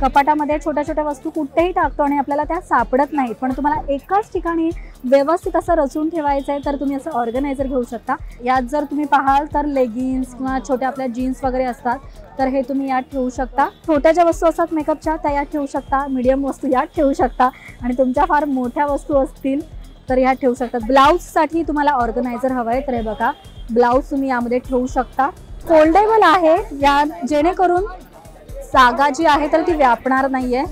कपाटामध्ये छोट्या छोट्या वस्तू कुठेही टाकतो आणि आपल्याला त्या सापडत नाहीत, पण तुम्हाला एकाच ठिकाणी व्यवस्थित असं रचून ठेवायचं आहे तर तुम्ही असं ऑर्गनायझर घेऊ शकता। यात जर तुम्ही पाहाल तर लेगिन्स किंवा छोट्या आपल्या जीन्स वगैरे असतात तर हे तुम्ही यात ठेवू शकता। छोट्या ज्या वस्तू असतात मेकअपच्या त्या यात ठेवू शकता, मीडियम वस्तू यात ठेवू शकता आणि तुमच्या फार मोठ्या वस्तू असतील तर यात ठेवू शकता। ब्लाउजसाठी तुम्हाला ऑर्गनायझर हवं आहे तर हे बघा, ब्लाउज तुम्ही यामध्ये ठेवू शकता। फोल्डेबल आहे या, जेणेकरून जागा जी आहे तर ती व्यापणार नाहीये।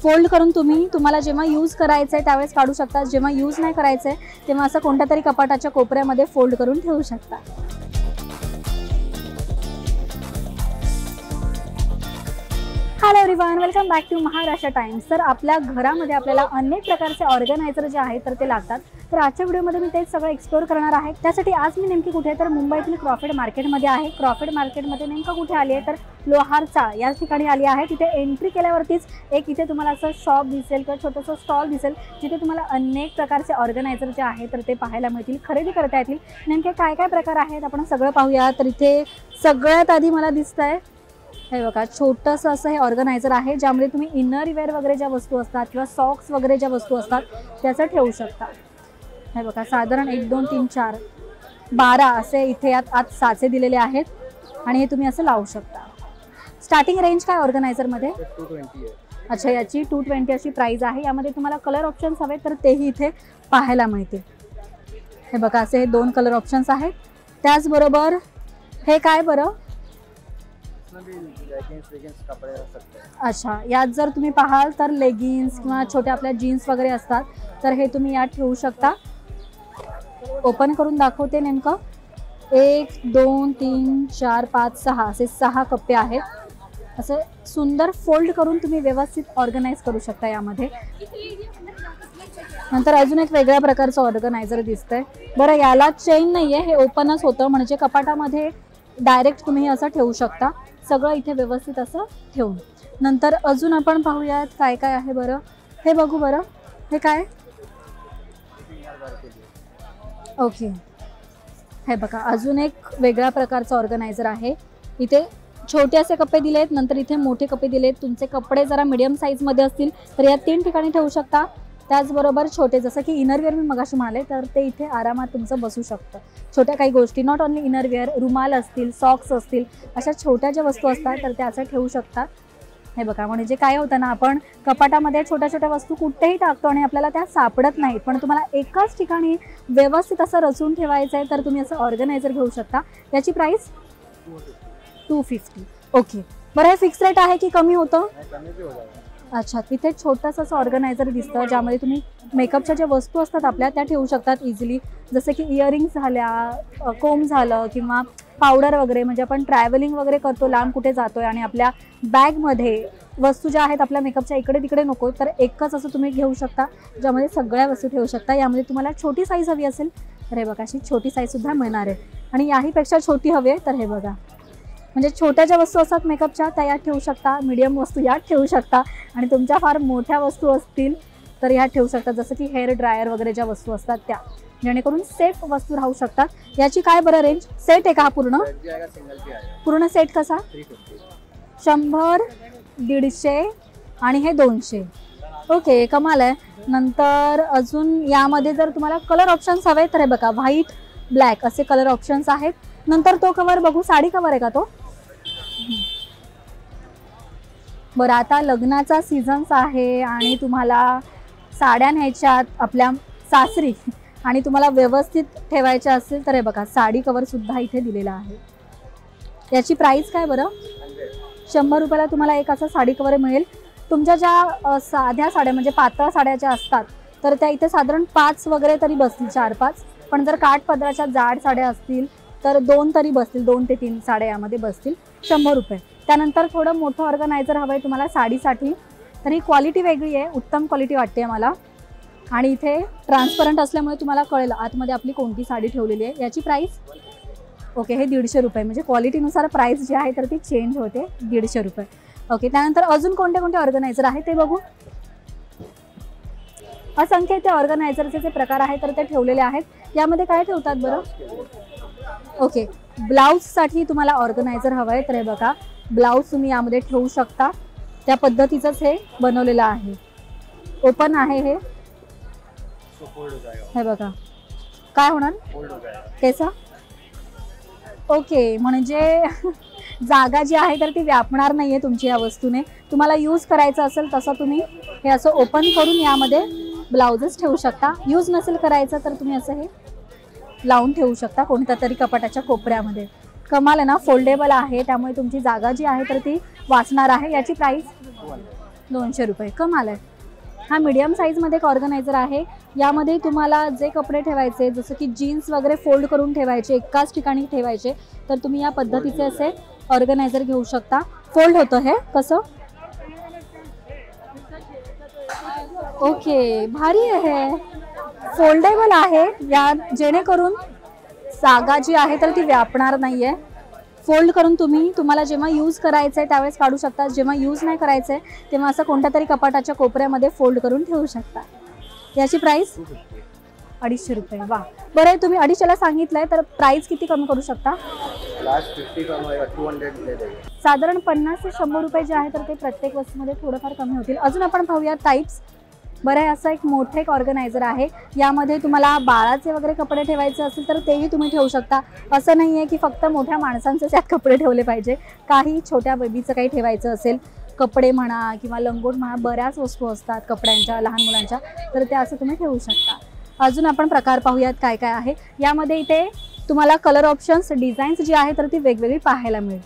फोल्ड करून तुम्हाला जेव्हा यूज करायचं आहे त्यावेळेस काढू शकता, जेव्हा यूज नाही करायचं आहे तेव्हा असं कोणत्या तरी कपाटाच्या कोपऱ्यामध्ये फोल्ड करून ठेवू शकता। Hello everyone, welcome back to Maharashtra Times. तर आपल्या घरामध्ये आपल्याला अनेक प्रकारचे ऑर्गनायझर जे आहेत तर ते लागतात, तर आजच्या व्हिडिओमध्ये मी तेच सगळं एक्सप्लोर करणार आहे। त्यासाठी आज मी नेमकी कुठे तर मुंबईतील क्रॉफर्ड मार्केटमध्ये आहे। क्रॉफर्ड मार्केटमध्ये नेमकं कुठे आली आहे तर लोहारचा या ठिकाणी आली आहे। तिथे एंट्री केल्यावरतीच एक इथे तुम्हाला असं शॉप दिसेल किंवा छोटंसं स्टॉल दिसेल, जिथे तुम्हाला अनेक प्रकारचे ऑर्गनायझर जे आहे तर ते पाहायला मिळतील, खरेदी करता येतील। नेमके काय काय प्रकार आहेत आपण सगळं पाहूया। तर इथे सगळ्यात आधी मला दिसतंय हे बघा, छोटंसं असं हे ऑर्गनायझर आहे ज्यामध्ये तुम्ही इनर वेअर वगैरे ज्या वस्तू असतात किंवा सॉक्स वगैरे ज्या वस्तू असतात त्याचं ठेवू शकता। हे बघा, साधारण 1 2 3 4 12 असे इथे आत साचे दिलेले आहेत आणि हे तुम्ही असं लावू शकता। स्टार्टिंग रेंज काय ऑर्गनायझरमध्ये? 220 आहे। अच्छा, याची 220 अशी प्राइस आहे। यामध्ये तुम्हाला कलर ऑप्शन्स हवे तर तेही इथे पाहायला मिळतील। हे बघा, असे हे 2 कलर ऑप्शन्स आहेत। त्याचबरोबर हे काय बरं? अच्छा, यात जर तुम्ही पाहाल तर लेगिन्स किंवा छोट्या आपल्या जीन्स वगैरे असतात तर हे तुम्ही यात ठेवू शकता। ओपन करून दाखवते नेमकं। 1 2 3 4 5 6 असे 6 कप्पे आहेत। असं सुंदर फोल्ड करून तुम्ही व्यवस्थित ऑर्गनाइज करू शकता यामध्ये। नंतर अजून एक वेगळ्या प्रकारचं ऑर्गनायझर दिसतंय। बरं, याला चेन नाहीये, हे ओपनच होतं, म्हणजे कपाटामध्ये डायरेक्ट तुम्ही असं ठेवू शकता, सगळं इथे व्यवस्थित असं ठेवून। नंतर अजून आपण पाहूयात काय काय आहे बरं, हे बघू बरं, हे काय? ओके, हे बघा, अजून एक वेगळ्या प्रकारचं ऑर्गनायझर आहे। इथे छोटे असे कप्पे दिलेत, नंतर इथे मोठे कप्पे दिलेत। तुमचे कपडे जरा मीडियम साईजमध्ये असतील तर या 3 ठिकाणी ठेवू शकता। त्याचबरोबर छोटे, जसं की इनरवेअर मी मगाशी म्हणाले, तर ते इथे आरामात तुमचं बसू शकतं। छोट्या काही गोष्टी, नॉट ओन्ली इनरवेअर, रुमाल असतील, सॉक्स असतील, अशा छोट्या ज्या वस्तू असतात तर त्या असं ठेवू शकतात। हे बघा, म्हणजे काय होतं ना, आपण कपाटामध्ये छोट्या छोट्या वस्तू कुठेही टाकतो आणि आपल्याला त्या सापडत नाहीत, पण तुम्हाला एकाच ठिकाणी व्यवस्थित असं रचून ठेवायचं आहे तर तुम्ही असं ऑर्गनायझर घेऊ शकता। याची प्राइस 250। ओके, बरं, हे फिक्स रेट आहे की कमी होतं? अच्छा, तिथे छोटंसं असं ऑर्गनायझर दिसतं ज्यामध्ये तुम्ही मेकअपच्या ज्या वस्तू असतात आपल्या त्या ठेवू शकतात इझिली, जसं की इयरिंग्स झाल्या, कोम झालं किंवा पावडर वगैरे। म्हणजे आपण ट्रॅव्हलिंग वगैरे करतो, लांब कुठे जातोय आणि आपल्या बॅगमध्ये वस्तू ज्या आहेत आपल्या मेकअपच्या इकडे तिकडे नको, तर एकच असं तुम्ही घेऊ शकता ज्यामध्ये सगळ्या वस्तू ठेवू शकता। यामध्ये तुम्हाला छोटी साईज हवी असेल तर हे बघा, अशी छोटी साईजसुद्धा मिळणार आहे, आणि याहीपेक्षा छोटी हवी आहे तर हे बघा, म्हणजे छोट्या ज्या वस्तू असतात मेकअपच्या त्या यात ठेवू शकता, मीडियम वस्तू यात ठेवू शकता आणि तुमच्या फार मोठ्या वस्तू असतील तर यात ठेवू शकता, जसं की हेअर ड्रायर वगैरे ज्या वस्तू असतात त्या, जेणेकरून सेफ वस्तू राहू शकतात। याची काय बरं रेंज? सेट आहे का हा पूर्ण? पूर्ण सेट कसा? 100, 150 आणि हे 200। ओके, कमाल आहे। नंतर अजून यामध्ये जर तुम्हाला कलर ऑप्शन्स हवे तर हे बघा, व्हाईट, ब्लॅक असे कलर ऑप्शन्स आहेत। नंतर तो कवर बघू, साडी कवर आहे का तो? बरं, आता लग्नाचा सीझन्स आहे आणि तुम्हाला साड्या न्यायच्यात आपल्या सासरी आणि तुम्हाला व्यवस्थित ठेवायच्या असेल तर हे बघा, साडी कवरसुद्धा इथे दिलेला आहे। याची प्राइस काय बरं? 100 रुपयाला तुम्हाला एक असा साडी कवर मिळेल। तुमच्या ज्या साध्या साड्या म्हणजे पातळ साड्या ज्या असतात तर त्या इथे साधारण 5 वगैरे तरी बसतील, 4-5, पण जर काठपदराच्या जाड साड्या असतील तर 2 तरी बसतील, 2 ते 3 साड्या यामध्ये बसतील, 100 रुपये। त्यानंतर थोडं मोठं ऑर्गनायझर हवं आहे तुम्हाला साडीसाठी, तर ही क्वालिटी वेगळी आहे, उत्तम क्वालिटी वाटते मला, आणि इथे ट्रान्सपरंट असल्यामुळे तुम्हाला कळेल आतमध्ये आपली कोणती साडी ठेवलेली आहे। याची प्राइस ओके, हे 150 रुपये, म्हणजे क्वालिटीनुसार प्राइस जी आहे तर ती चेंज होते, 150 रुपये। ओके, त्यानंतर अजून कोणते कोणते ऑर्गनायझर आहे ते बघू। असंख्य ते ऑर्गनायझरचे जे प्रकार आहेत तर ते ठेवलेले आहेत। यामध्ये काय ठेवतात बरं? ओके, ब्लाउजसाठी तुम्हाला ऑर्गनायझर हवं आहे तर हे बघा, ब्लाउज तुम्ही यामध्ये ठेवू शकता। त्या पद्धतीचंच हे बनवलेलं आहे. ओपन आहे हे. हे बघा काय होणार कैसा. ओके, म्हणजे जागा जी आहे तर ती व्यापणार नाहीये तुमची या वस्तूने. तुम्हाला यूज करायचं असेल तसं तुम्ही हे असं ओपन करून यामध्ये ब्लाउजेस ठेवू शकता. यूज नसेल करायचं तर तुम्ही असं हे लावून ठेवू शकता कोणत्या तरी कपाटाच्या कोपऱ्यामध्ये. कमाल आहे ना, फोल्डेबल आहे त्यामुळे तुमची जागा जी आहे तर ती वाचणार आहे. याची प्राइस 200 रुपये. कमाल आहे. हा मीडियम साईजमध्ये एक ऑर्गनायझर आहे. यामध्ये तुम्हाला जे कपडे ठेवायचे जसं की जीन्स वगैरे फोल्ड करून ठेवायचे, एकाच ठिकाणी ठेवायचे, तर तुम्ही या पद्धतीचे असे ऑर्गनायझर घेऊ शकता. फोल्ड होतं हे कसं. ओके, भारी आहे. फोल्डेबल आहे या जेणेकरून जागा जी आहे तर ती व्यापणार नाही आहे. फोल्ड करून तुम्हाला जेव्हा यूज करायचं आहे त्यावेळेस काढू शकता. जेव्हा यूज नाही करायचं आहे तेव्हा असं कोणत्या तरी कपाटाच्या कोपऱ्यामध्ये फोल्ड करून ठेवू शकता. याची प्राइस 250 रुपये. वा, बरं आहे. तुम्ही 250ला सांगितलंय तर प्राइस किती कमी करू शकता. साधारण 50 ते 100 रुपये जे आहे तर ते प्रत्येक वस्तूमध्ये थोडंफार कमी होतील. अजून आपण पाहूया टाईप्स. बरं आहे, असं एक मोठं एक ऑर्गनायझर आहे. यामध्ये तुम्हाला बाळाचे वगैरे कपडे ठेवायचे असेल तर तेही तुम्ही ठेवू शकता. असं नाही आहे की फक्त मोठ्या माणसांचे त्यात कपडे ठेवले पाहिजे. काही छोट्या बेबीचं काही ठेवायचं असेल, कपडे म्हणा किंवा लंगोट म्हणा, बऱ्याच वस्तू असतात कपड्यांच्या लहान मुलांच्या, तर त्या असं तुम्ही ठेवू शकता. अजून आपण प्रकार पाहूयात काय काय आहे यामध्ये. इथे तुम्हाला कलर ऑप्शन्स, डिझाईन्स जी आहे तर ती वेगवेगळी पाहायला मिळेल.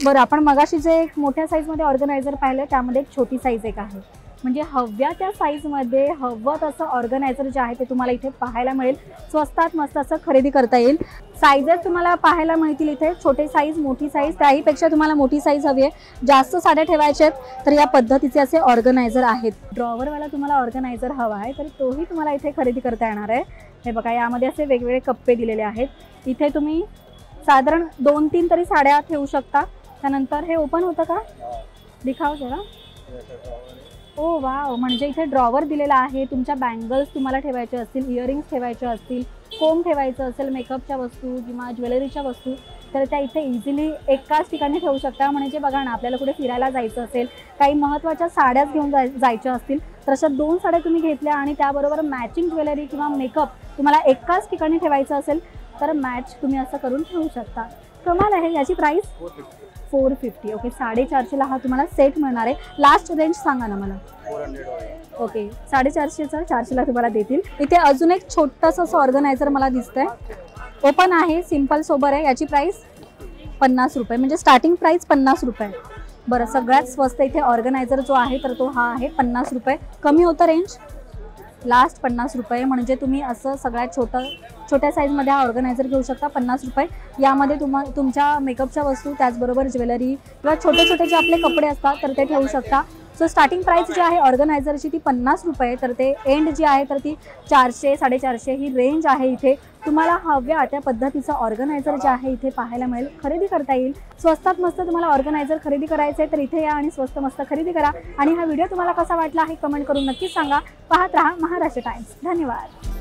बरं, आपण मगाशी जे एक मोठ्या साईजमध्ये ऑर्गनायझर पाहिलं त्यामध्ये एक छोटी साईज एक आहे. म्हणजे हव्या त्या साईजमध्ये हवं तसं ऑर्गनायझर जे आहे ते तुम्हाला इथे पाहायला मिळेल. स्वस्तात मस्त असं खरेदी करता येईल. साईजेस तुम्हाला पाहायला मिळतील इथे. छोटे साईज, मोठी साईज, त्याहीपेक्षा तुम्हाला मोठी साईज हवी आहे, जास्त साड्या ठेवायच्या आहेत तर या पद्धतीचे असे ऑर्गनायझर आहेत. ड्रॉवरवाला तुम्हाला ऑर्गनायझर हवा आहे तर तोही तुम्हाला इथे खरेदी करता येणार आहे. हे बघा, यामध्ये असे वेगवेगळे कप्पे दिलेले आहेत. इथे तुम्ही साधारण 2-3 तरी साड्या ठेवू शकता. त्यानंतर हे ओपन होतं का, दिखाव जरा. ओ वाव, म्हणजे इथे ड्रॉवर दिलेला आहे. तुमच्या बँगल्स तुम्हाला ठेवायचे असतील, इयरिंग्स ठेवायचे असतील, कोम ठेवायचं असेल, मेकअपच्या वस्तू किंवा ज्वेलरीच्या वस्तू, तर त्या इथे इझिली एकाच ठिकाणी ठेवू शकता. म्हणजे बघा ना, आपल्याला कुठे फिरायला जायचं असेल, काही महत्त्वाच्या साड्याच घेऊन जायच्या असतील तर अशा 2 साड्या तुम्ही घेतल्या आणि त्याबरोबर मॅचिंग ज्वेलरी किंवा मेकअप तुम्हाला एकाच ठिकाणी ठेवायचं असेल तर मॅच तुम्ही असं करून ठेवू शकता. कमाल आहे. याची प्राइस 450. ओके, 450ला हा तुम्हाला सेट मिळणार आहे. लास्ट रेंज सांगा ना मला. 400. ओके, 450चा 400ला तुम्हाला देतील. इथे अजून एक छोटंसं असं ऑर्गनायझर मला दिसतंय. ओपन आहे, सिम्पल सोबर आहे. याची प्राइस 50 रुपये, म्हणजे स्टार्टिंग प्राइस 50 रुपये. बरं, सगळ्यात स्वस्त इथे ऑर्गनायझर जो आहे तर तो हा आहे 50 रुपये. कमी होतं रेंज, लास्ट 50 रुपये. म्हणजे तुम्ही असं सगळ्यात छोट्या साईजमध्ये हा ऑर्गनायझर घेऊ शकता. 50 रुपये. यामध्ये तुमच्या मेकअपच्या वस्तू, त्याचबरोबर ज्वेलरी किंवा छोटे छोटे जे आपले कपडे असतात तर ते ठेवू शकता. सो स्टार्टिंग प्राइस जी आहे ऑर्गनायझरची ती 50 रुपये. तर ते एंड जी आहे तर ती 400-450 ही रेंज आहे. इथे तुम्हाला हव्या त्या पद्धतीचं ऑर्गनायझर जे आहे इथे पाहायला मिळेल, खरेदी करता येईल. स्वस्तात मस्त तुम्हाला ऑर्गनायझर खरेदी करायचं आहे तर इथे या आणि स्वस्त मस्त खरेदी करा. आणि हा व्हिडिओ तुम्हाला कसा वाटला आहे कमेंट करून नक्कीच सांगा. पाहत रहा महाराष्ट्र टाइम्स. धन्यवाद.